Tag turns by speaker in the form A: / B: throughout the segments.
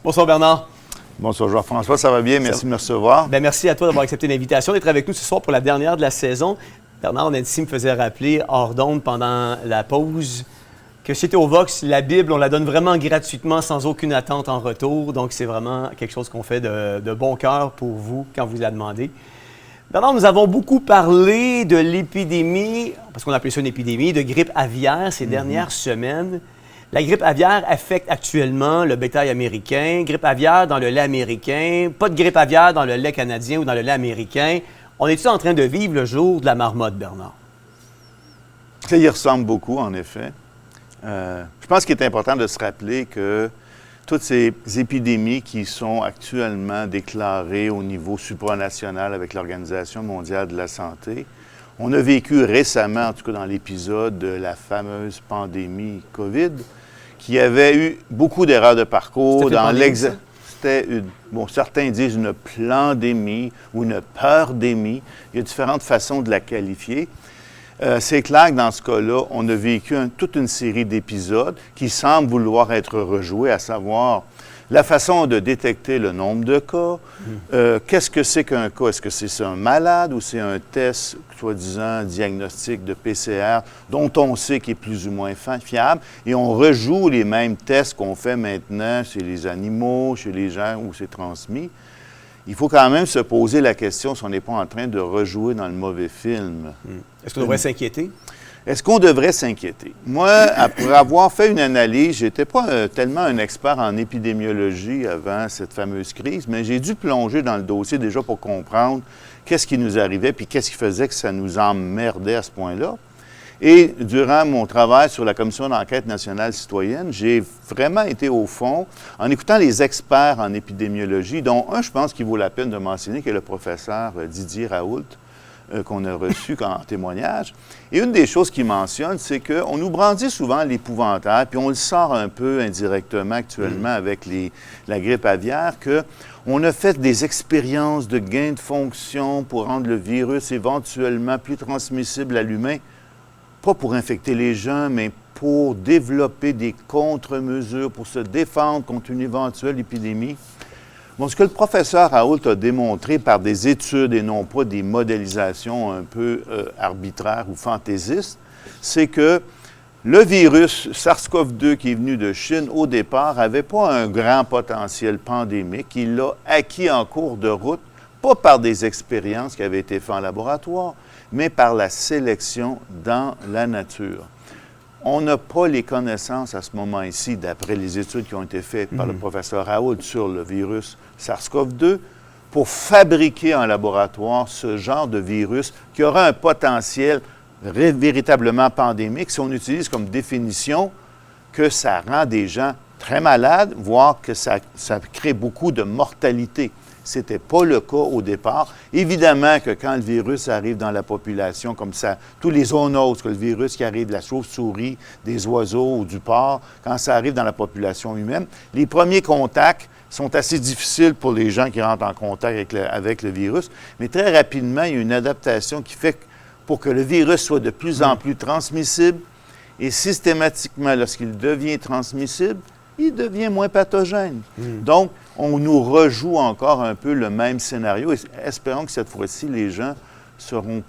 A: Bonsoir Bernard.
B: Bonsoir Jean-François, ça va bien? Merci de me recevoir.
A: Bien, merci à toi d'avoir accepté l'invitation, d'être avec nous ce soir pour la dernière de la saison. Bernard, Nancy me faisait rappeler hors d'onde pendant la pause que chez Théovox, la Bible, on la donne vraiment gratuitement sans aucune attente en retour. Donc, c'est vraiment quelque chose qu'on fait de bon cœur pour vous quand vous la demandez. Bernard, nous avons beaucoup parlé de l'épidémie, parce qu'on appelle ça une épidémie, de grippe aviaire ces dernières semaines. La grippe aviaire affecte actuellement le bétail américain, grippe aviaire dans le lait américain, pas de grippe aviaire dans le lait canadien ou dans le lait américain. On est-tu en train de vivre le jour de la marmotte, Bernard?
B: Ça y ressemble beaucoup, en effet. Je pense qu'il est important de se rappeler que toutes ces épidémies qui sont actuellement déclarées au niveau supranational avec l'Organisation mondiale de la santé, on a vécu récemment, en tout cas dans l'épisode de la fameuse pandémie COVID, qui avait eu beaucoup d'erreurs de parcours dans l'examen. C'était certains disent une plandémie ou une peurdémie. Il y a différentes façons de la qualifier. C'est clair que dans ce cas-là, on a vécu toute une série d'épisodes qui semblent vouloir être rejoués, à savoir la façon de détecter le nombre de cas. Qu'est-ce que c'est qu'un cas? Est-ce que c'est un malade ou c'est un test, soi-disant, diagnostic de PCR dont on sait qu'il est plus ou moins fiable? Et on rejoue les mêmes tests qu'on fait maintenant chez les animaux, chez les gens où c'est transmis. Il faut quand même se poser la question si on n'est pas en train de rejouer dans le mauvais film.
A: Est-ce qu'on devrait s'inquiéter?
B: Est-ce qu'on devrait s'inquiéter? Moi, après avoir fait une analyse, je n'étais pas tellement un expert en épidémiologie avant cette fameuse crise, mais j'ai dû plonger dans le dossier déjà pour comprendre qu'est-ce qui nous arrivait puis qu'est-ce qui faisait que ça nous emmerdait à ce point-là. Et durant mon travail sur la Commission d'enquête nationale citoyenne, j'ai vraiment été au fond en écoutant les experts en épidémiologie, dont un, je pense qu'il vaut la peine de mentionner, qui est le professeur Didier Raoult, qu'on a reçu en témoignage. Et une des choses qu'il mentionne, c'est qu'on nous brandit souvent l'épouvantail, puis on le sort un peu indirectement actuellement avec la grippe aviaire, qu'on a fait des expériences de gain de fonction pour rendre le virus éventuellement plus transmissible à l'humain, pas pour infecter les gens, mais pour développer des contre-mesures, pour se défendre contre une éventuelle épidémie. Bon, ce que le professeur Raoult a démontré par des études et non pas des modélisations un peu arbitraires ou fantaisistes, c'est que le virus SARS-CoV-2 qui est venu de Chine au départ n'avait pas un grand potentiel pandémique. Il l'a acquis en cours de route, pas par des expériences qui avaient été faites en laboratoire, mais par la sélection dans la nature. On n'a pas les connaissances à ce moment-ci, d'après les études qui ont été faites par le professeur Raoult sur le virus SARS-CoV-2, pour fabriquer en laboratoire ce genre de virus qui aura un potentiel véritablement pandémique si on utilise comme définition que ça rend des gens très malades, voire que ça crée beaucoup de mortalité. Ce n'était pas le cas au départ. Évidemment que quand le virus arrive dans la population, comme ça, tous les zoonoses, que le virus qui arrive de la chauve-souris, des oiseaux ou du porc, quand ça arrive dans la population humaine, les premiers contacts sont assez difficiles pour les gens qui rentrent en contact avec le virus. Mais très rapidement, il y a une adaptation qui fait pour que le virus soit de plus en plus transmissible. Et systématiquement, lorsqu'il devient transmissible, il devient moins pathogène. Donc, on nous rejoue encore un peu le même scénario. Et espérons que cette fois-ci, les gens seront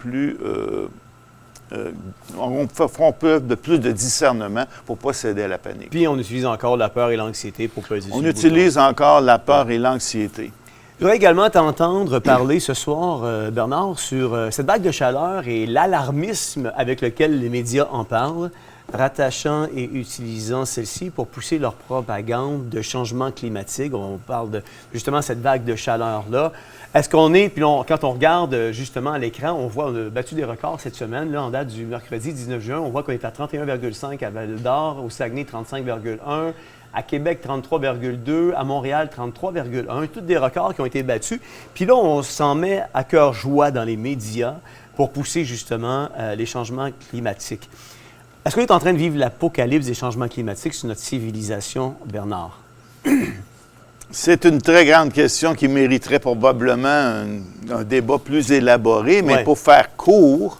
B: feront preuve de plus de discernement pour ne pas céder à la panique.
A: Puis, on utilise encore la peur et l'anxiété pour peser sur le bouton.
B: On utilise encore la peur et l'anxiété.
A: Je voudrais également t'entendre parler ce soir, Bernard, sur cette vague de chaleur et l'alarmisme avec lequel les médias en parlent, rattachant et utilisant celle-ci pour pousser leur propagande de changement climatique. On parle de justement cette vague de chaleur-là. Est-ce qu'on est, puis quand on regarde justement à l'écran, on voit, on a battu des records cette semaine, là, en date du mercredi 19 juin, on voit qu'on est à 31,5 à Val-d'Or, au Saguenay 35,1, à Québec 33,2, à Montréal 33,1, tous des records qui ont été battus. Puis là, on s'en met à cœur joie dans les médias pour pousser justement les changements climatiques. Est-ce qu'on est en train de vivre l'apocalypse des changements climatiques sur notre civilisation, Bernard?
B: C'est une très grande question qui mériterait probablement un débat plus élaboré, mais pour faire court,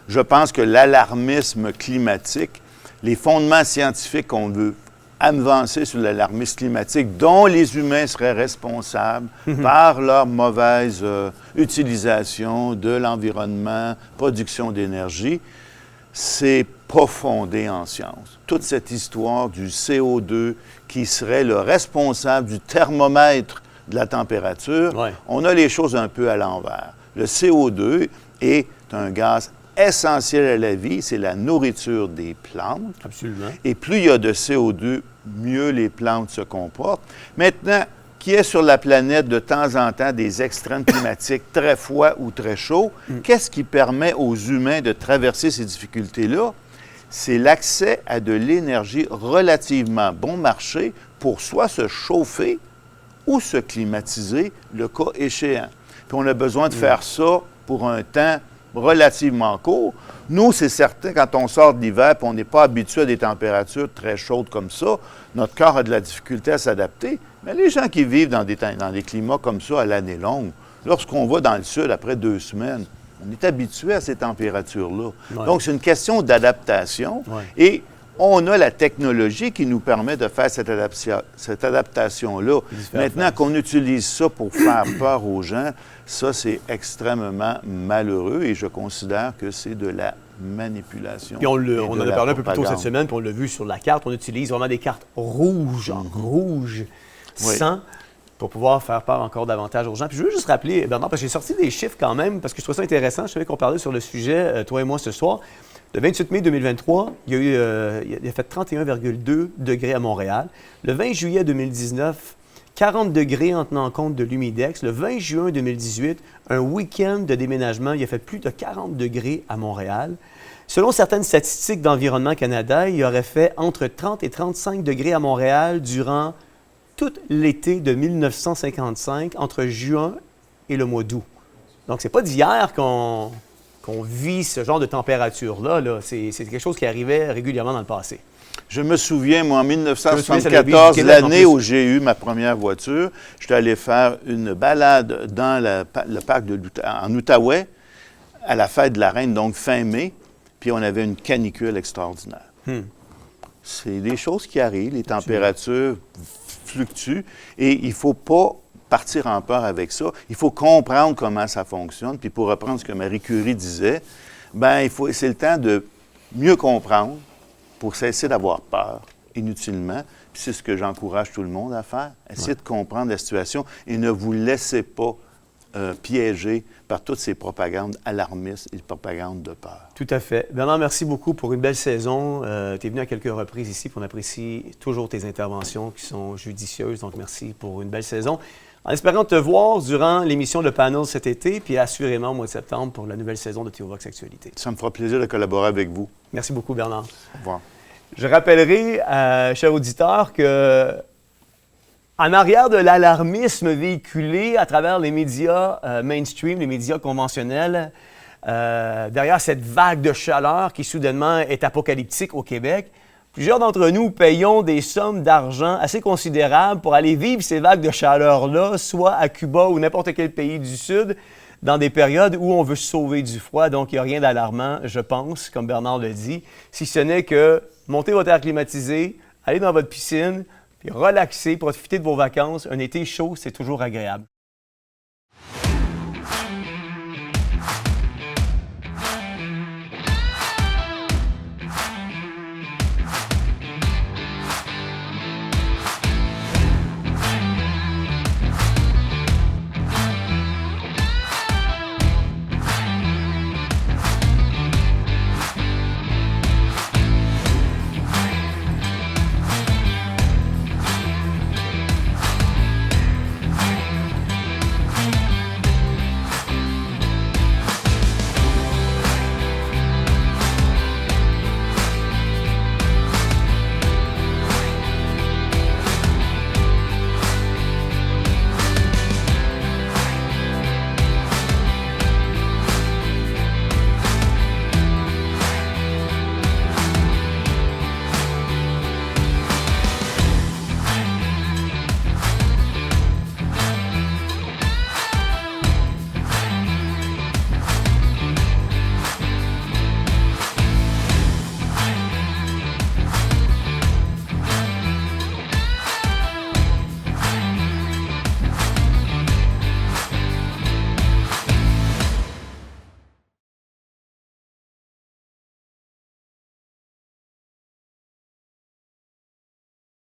B: je pense que l'alarmisme climatique, les fondements scientifiques qu'on veut avancer sur l'alarmisme climatique dont les humains seraient responsables par leur mauvaise utilisation de l'environnement, production d'énergie, c'est pas fondé en science. Toute cette histoire du CO2 qui serait le responsable du thermomètre de la température, on a les choses un peu à l'envers. Le CO2 est un gaz essentiel à la vie, c'est la nourriture des plantes.
A: Absolument. Et
B: plus il y a de CO2, mieux les plantes se comportent. Maintenant, qu'il y ait sur la planète de temps en temps des extrêmes climatiques très froids ou très chauds, qu'est-ce qui permet aux humains de traverser ces difficultés-là? C'est l'accès à de l'énergie relativement bon marché pour soit se chauffer ou se climatiser, le cas échéant. Puis on a besoin de faire ça pour un temps relativement court. Nous, c'est certain, quand on sort de l'hiver et on n'est pas habitué à des températures très chaudes comme ça, notre corps a de la difficulté à s'adapter. Mais les gens qui vivent dans des climats comme ça à l'année longue, lorsqu'on va dans le sud après 2 semaines, on est habitué à ces températures-là. Donc, c'est une question d'adaptation. Et on a la technologie qui nous permet de faire cette adaptation-là. Maintenant qu'on utilise ça pour faire peur aux gens, ça, c'est extrêmement malheureux et je considère que c'est de la manipulation.
A: Puis on en a parlé un peu plus tôt cette semaine, puis on l'a vu sur la carte. On utilise vraiment des cartes rouges, en rouge, sang, pour pouvoir faire peur encore davantage aux gens. Puis je veux juste rappeler, Bernard, parce que j'ai sorti des chiffres quand même, parce que je trouve ça intéressant. Je savais qu'on parlait sur le sujet, toi et moi, ce soir. Le 28 mai 2023, il a fait 31,2 degrés à Montréal. Le 20 juillet 2019, 40 degrés en tenant compte de l'humidex. Le 20 juin 2018, un week-end de déménagement, il a fait plus de 40 degrés à Montréal. Selon certaines statistiques d'Environnement Canada, il aurait fait entre 30 et 35 degrés à Montréal durant tout l'été de 1955, entre juin et le mois d'août. Donc, c'est pas d'hier qu'on vit ce genre de température-là. Là. C'est quelque chose qui arrivait régulièrement dans le passé.
B: Je me souviens, moi, en 1974, l'année où j'ai eu ma première voiture, j'étais allé faire une balade dans le parc en Outaouais, à la fête de la Reine, donc fin mai, puis on avait une canicule extraordinaire. C'est des choses qui arrivent, les températures fluctuent, et il ne faut pas partir en peur avec ça. Il faut comprendre comment ça fonctionne, puis pour reprendre ce que Marie Curie disait, c'est le temps de mieux comprendre, pour cesser d'avoir peur inutilement. Puis c'est ce que j'encourage tout le monde à faire. Essayez de comprendre la situation et ne vous laissez pas piéger par toutes ces propagandes alarmistes et propagandes de peur.
A: Tout à fait. Bernard, merci beaucoup pour une belle saison. Tu es venu à quelques reprises ici, puis on apprécie toujours tes interventions qui sont judicieuses. Donc, merci pour une belle saison. En espérant te voir durant l'émission de Panel cet été, puis assurément au mois de septembre pour la nouvelle saison de Théovox Actualité.
B: Ça me fera plaisir de collaborer avec vous.
A: Merci beaucoup, Bernard.
B: Au revoir.
A: Je rappellerai, chers auditeurs, que en arrière de l'alarmisme véhiculé à travers les médias mainstream, les médias conventionnels, derrière cette vague de chaleur qui soudainement est apocalyptique au Québec, plusieurs d'entre nous payons des sommes d'argent assez considérables pour aller vivre ces vagues de chaleur-là, soit à Cuba ou n'importe quel pays du Sud, dans des périodes où on veut se sauver du froid. Donc, il n'y a rien d'alarmant, je pense, comme Bernard le dit, si ce n'est que monter votre air climatisé, aller dans votre piscine, puis relaxer, profiter de vos vacances. Un été chaud, c'est toujours agréable.